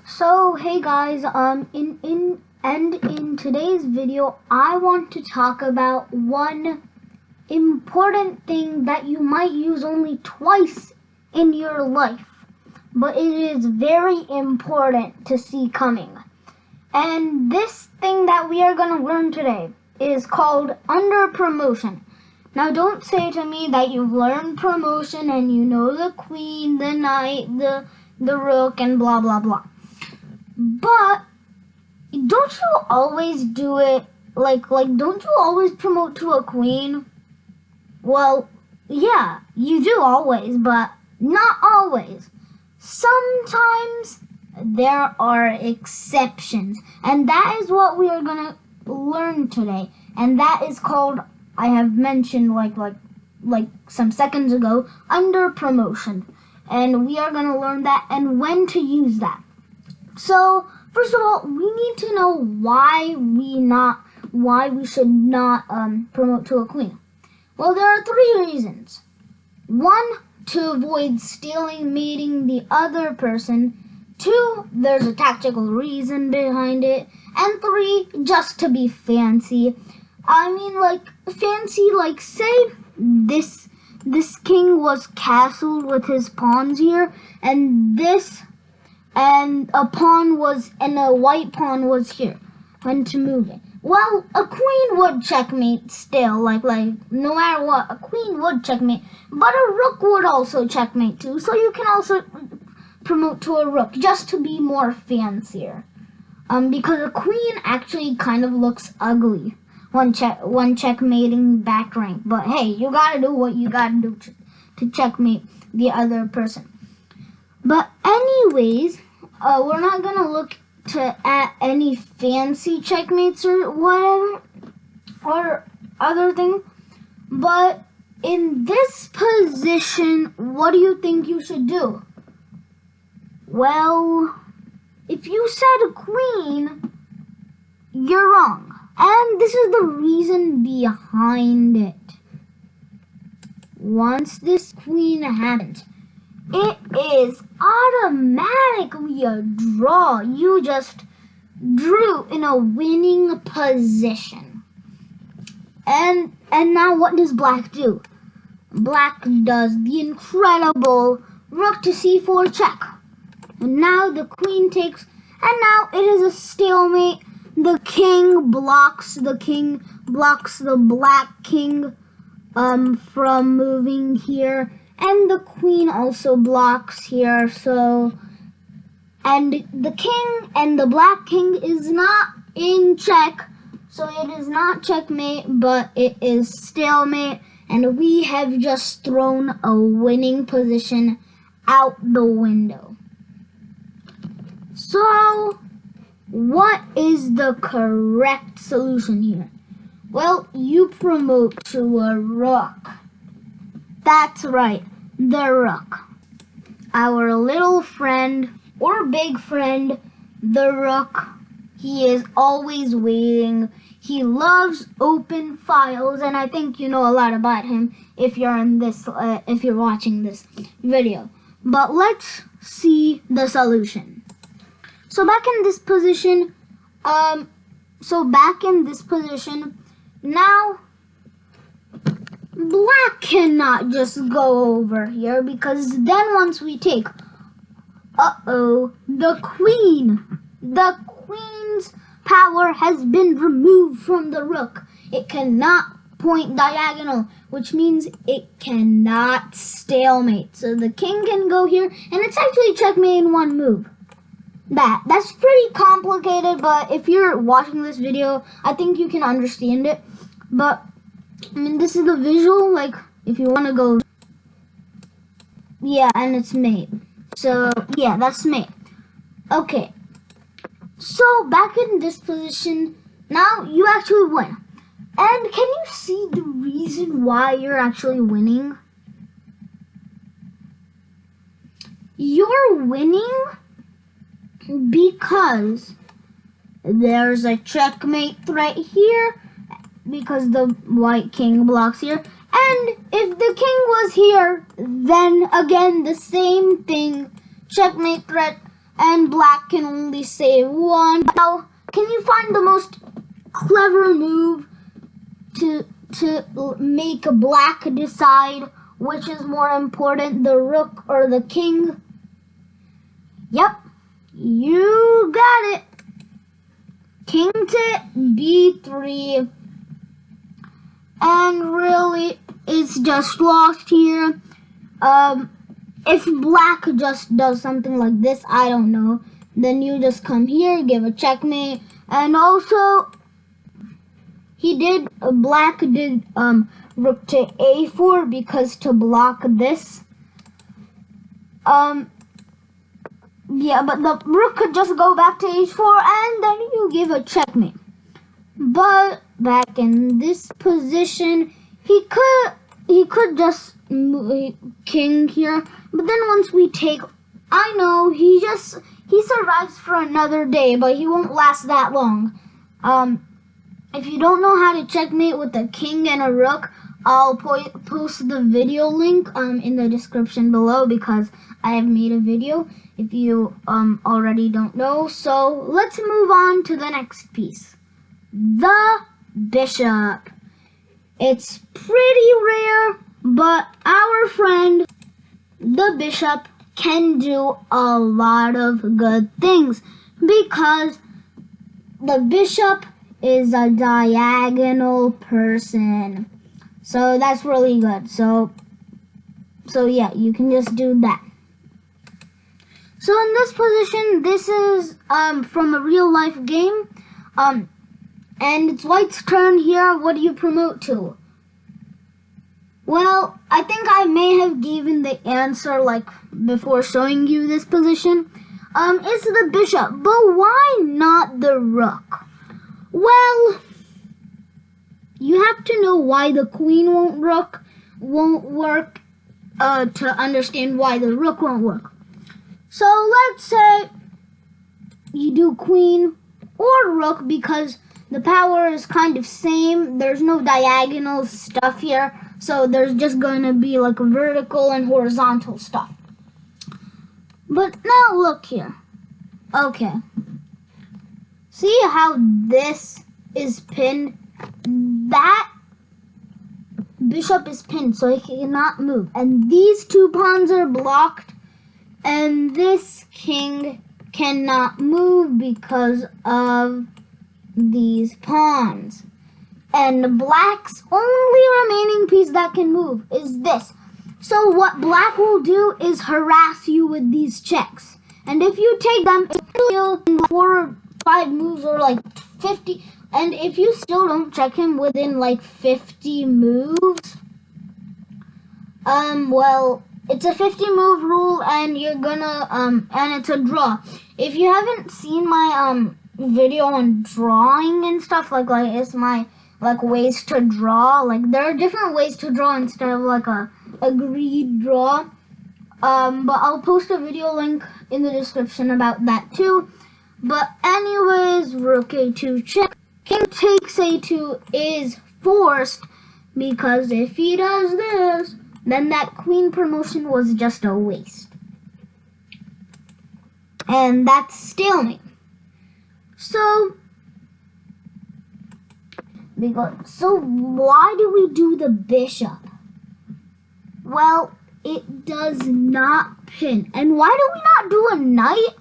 So hey guys, in today's video, I want to talk about one important thing that you might use only twice in your life, but it is very important to see coming. And this thing that we are going to learn today is called Underpromotion. Now don't say to me that you've learned promotion and you know the queen, the knight, the rook, and blah blah blah. But don't you always do it like don't you always promote to a queen? Well, yeah, you do always, but not always. Sometimes there are exceptions, and that is what we are going to learn today. And that is called, I have mentioned like some seconds ago, Underpromotion. And we are going to learn that and when to use that. So, first of all, we need to know why we should not promote to a queen. Well, there are 3 reasons. 1, to avoid stealing mating the other person. 2, there's a tactical reason behind it. And 3, just to be fancy. I mean, fancy, say this king was castled with his pawns here, and a pawn was, and a white pawn was here when to move it. Well, a queen would checkmate still, like no matter what, a queen would checkmate, but a rook would also checkmate too, so you can also promote to a rook, just to be more fancier. Because a queen actually kind of looks ugly when checkmating back rank, but hey, you gotta do what you gotta do to checkmate the other person. But anyways, we're not going to look at any fancy checkmates or whatever, or other thing. But in this position, what do you think you should do? Well, if you said a queen, you're wrong. And this is the reason behind it. Once this queen happens, it is automatically a draw. You just drew in a winning position. And now what does black do? Black does the incredible rook to c4 check. And now the queen takes, and now it is a stalemate. The king blocks the black king from moving here. And the queen also blocks here, and the king and the black king is not in check, so it is not checkmate, but it is stalemate, and we have just thrown a winning position out the window. So, what is the correct solution here? Well, you promote to a rook. That's right, the rook. Our little friend, or big friend, the rook. He is always waiting. He loves open files, and I think you know a lot about him if you're if you're watching this video. But let's see the solution. So back in this position, now black cannot just go over here, because then once we take, the queen's power has been removed from the rook. It cannot point diagonal, which means it cannot stalemate. So the king can go here, and it's actually checkmate in one move. That's pretty complicated, but if you're watching this video, I think you can understand it. But I mean, this is the visual, if you want to go, yeah, and it's mate. So, yeah, that's mate. Okay, so back in this position, now you actually win. And can you see the reason why you're actually winning? You're winning because there's a checkmate threat here, because the white king blocks here. And if the king was here, then again the same thing, checkmate threat. and black can only save one. Now, can you find the most clever move to make black decide which is more important, the rook or the king? Yep, you got it. King to b3, and really it's just lost here. If black just does something like this, I don't know, then you just come here, give a checkmate. And also black did rook to a4 because to block this. Yeah, but the rook could just go back to h4 and then you give a checkmate. But back in this position, he could just move king here. But then once we take, I know he survives for another day, but he won't last that long. If you don't know how to checkmate with a king and a rook, I'll post the video link in the description below because I have made a video if you already don't know. So let's move on to the next piece. The bishop. It's pretty rare, but our friend, the bishop, can do a lot of good things because the bishop is a diagonal person. So that's really good. So yeah, you can just do that. So in this position, this is from a real life game. And it's white's turn here. What do you promote to? Well, I think I may have given the answer like before showing you this position. It's the bishop, but why not the rook? Well, you have to know why the queen won't work to understand why the rook won't work. So let's say you do queen or rook because the power is kind of same. There's no diagonal stuff here. So there's just going to be like vertical and horizontal stuff. But now look here. Okay. See how this is pinned? That bishop is pinned, so he cannot move. And these two pawns are blocked. And this king cannot move because of these pawns. And black's only remaining piece that can move is this. So what black will do is harass you with these checks. And if you take them, it'll in 4 or 5 moves or like 50. And if you still don't check him within like 50 moves, well, it's a 50 move rule and you're gonna, and it's a draw. If you haven't seen my, video on drawing and stuff, like it's my, like, ways to draw. Like, there are different ways to draw instead of, like, a agreed draw. But I'll post a video link in the description about that, too. But anyways, rook a2 check. King takes a2 is forced because if he does this, then that queen promotion was just a waste. And that's stalemate. So why do we do the bishop? Well, it does not pin. And why do we not do a knight?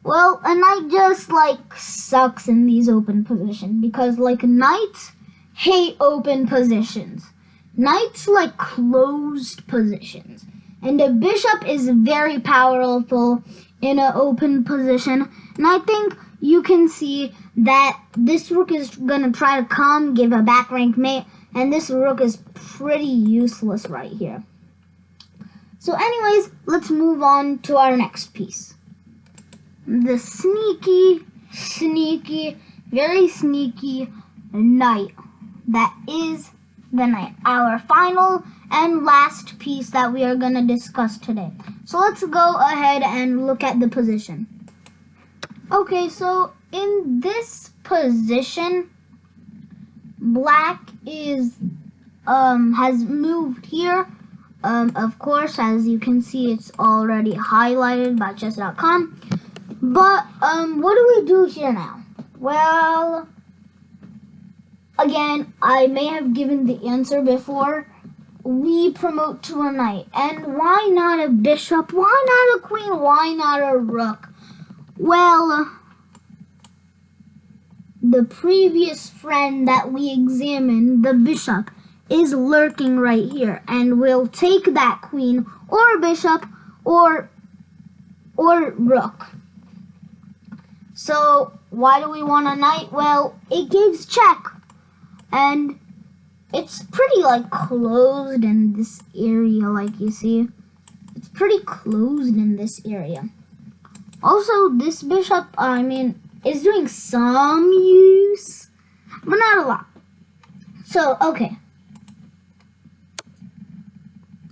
Well, a knight just like sucks in these open positions because like knights hate open positions. Knights like closed positions. And a bishop is very powerful in an open position. And I think you can see that this rook is going to try to come, give a back rank mate, and this rook is pretty useless right here. So anyways, let's move on to our next piece. The sneaky, very sneaky knight. That is the knight, our final and last piece that we are going to discuss today. So let's go ahead and look at the position. Okay, so in this position, black is has moved here. Of course, as you can see, it's already highlighted by chess.com. But, what do we do here now? Well, again, I may have given the answer before. We promote to a knight. And why not a bishop? Why not a queen? Why not a rook? Well, the previous friend that we examined, the bishop, is lurking right here. And we'll take that queen or bishop or rook. So, why do we want a knight? Well, it gives check. And it's pretty, like, closed in this area, like you see. It's pretty closed in this area. Also, this bishop, is doing some use, but not a lot. So, okay.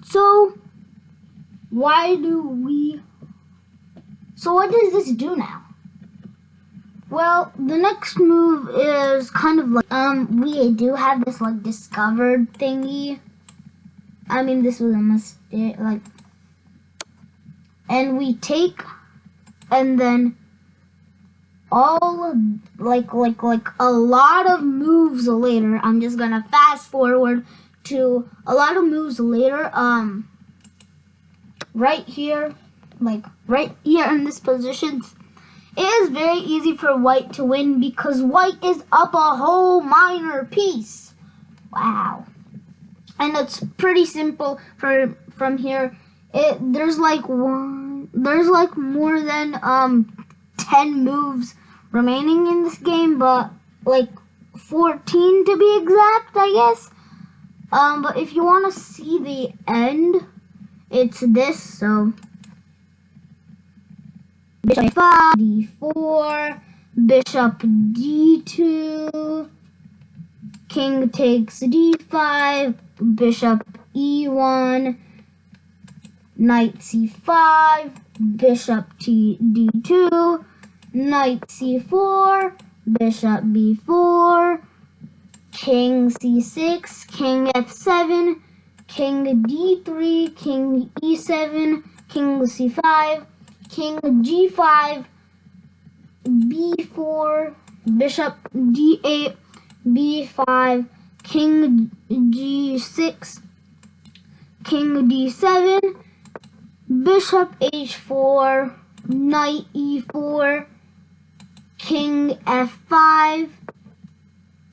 So, what does this do now? Well, the next move is kind of like, we do have this, like, discovered thingy. This was a mistake, like, and we take, and then all, like a lot of moves later, I'm just gonna fast forward to a lot of moves later, right here, like, right here in this position. It is very easy for white to win because white is up a whole minor piece. Wow. And it's pretty simple from here. There's like more than 10 moves remaining in this game, but like 14 to be exact, I guess. But if you want to see the end, it's this, so bishop a5, d4, bishop d2, king takes d5, bishop e1, knight c5, bishop d2, knight c4, bishop b4, king c6, king f7, king d3, king e7, king c5, king g5, b4, bishop d8, b5, king g6, king d7, bishop h4, knight e4, king f5,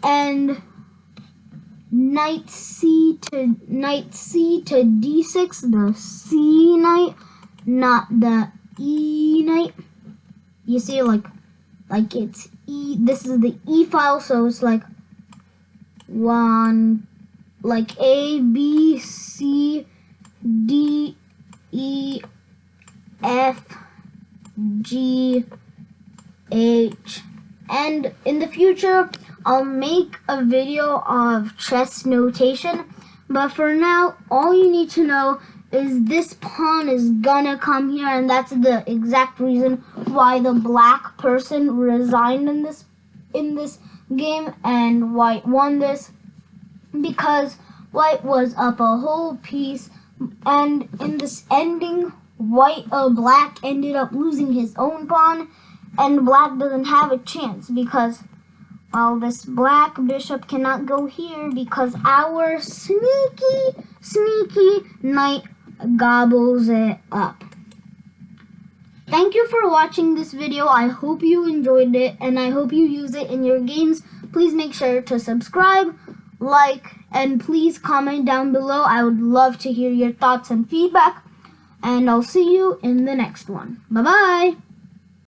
and knight c to d6, the c knight, not the e knight. You see, like it's e. This is the e file, so it's like like A, B, C, D, E, F, G, H, and in the future I'll make a video of chess notation, but for now all you need to know is this pawn is gonna come here, and that's the exact reason why the black person resigned in this game and white won this, because white was up a whole piece, and in this ending black ended up losing his own pawn, and black doesn't have a chance because, well, this black bishop cannot go here because our sneaky knight gobbles it up. Thank you for watching this video. I hope you enjoyed it, and I hope you use it in your games. Please make sure to subscribe, like, and please comment down below. I would love to hear your thoughts and feedback, and I'll see you in the next one. Bye-bye.